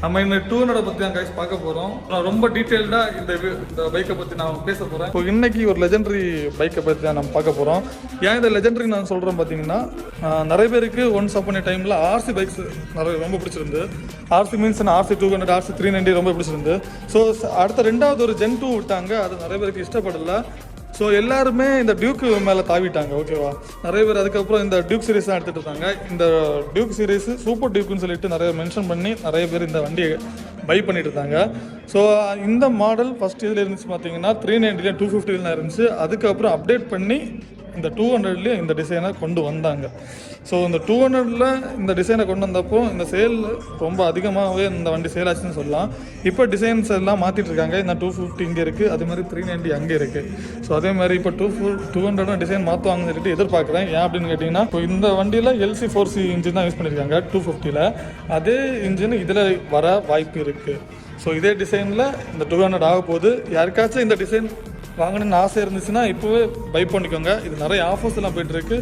நம்ம இந்த 200 பற்றி தான் கைஸ் பார்க்க போகிறோம். நான் ரொம்ப டீட்டெயில்டாக இந்த பைக்கை பற்றி நான் பேச போகிறேன். இப்போ இன்னைக்கு ஒரு லெஜெண்டரி பைக்கை பற்றி தான் நம்ம பார்க்க போகிறோம். ஏன் இந்த லெஜெண்டரி நான் சொல்கிறேன் பார்த்தீங்கன்னா, நிறைய பேருக்கு ஒன்ஸ் அப்பான் டைமில் ஆர்சி பைக்ஸ் ரொம்ப பிடிச்சிருந்து. ஆர்சி மீன்ஸ் ஆர்சி 200, ஆர்சி 390 ரொம்ப பிடிச்சிருந்து. ஸோ அடுத்த ரெண்டாவது ஒரு ஜென் 2 விட்டாங்க, அது நிறைய பேருக்கு இஷ்டப்படலை. ஸோ எல்லாருமே இந்த டியூக் மேலே தாவிட்டாங்க. ஓகேவா, நிறைய பேர் அதுக்கப்புறம் இந்த டியூக் சீரீஸ் தான் எடுத்துகிட்டு இருக்காங்க. இந்த டியூக் சீரீஸ் சூப்பர் டியூக்குன்னு சொல்லிட்டு நிறைய மென்ஷன் பண்ணி நிறைய பேர் இந்த வண்டியை பை பண்ணிட்டு இருந்தாங்க. ஸோ இந்த மாடல் ஃபஸ்ட் இதில் இருந்துச்சு பார்த்தீங்கன்னா 390 250 இருந்துச்சு. அதுக்கப்புறம் அப்டேட் பண்ணி இந்த 200 இந்த டிசைனை கொண்டு வந்தாங்க. ஸோ இந்த 200 இந்த டிசைனை கொண்டு வந்தப்போ இந்த சேல் ரொம்ப அதிகமாகவே இந்த வண்டி சேல் ஆச்சுன்னு சொல்லலாம். இப்போ டிசைன்ஸ் எல்லாம் மாற்றிட்டு இருக்காங்க. இந்த 250 இங்கே இருக்குது, அதே மாதிரி 390 அங்கே இருக்குது. ஸோ அதே மாதிரி இப்போ 200 டிசைன் மாற்றுவாங்கன்னு சொல்லிட்டு எதிர்பார்க்குறேன். ஏன் அப்படின்னு கேட்டிங்கன்னா, இப்போ இந்த வண்டியில் LC4C இன்ஜின் தான் யூஸ் பண்ணியிருக்காங்க 250. அதே இன்ஜின் இதில் வர வாய்ப்பு இருக்குது. ஸோ இதே டிசைனில் இந்த 200 ஆக போகுது. யாருக்காச்சும் இந்த டிசைன் வாங்கணும்னு ஆசை இருந்துச்சுன்னா இப்போவே பை பண்ணிக்கோங்க. இது நிறைய ஆஃபர்ஸ் எல்லாம் போயிட்டுருக்கு.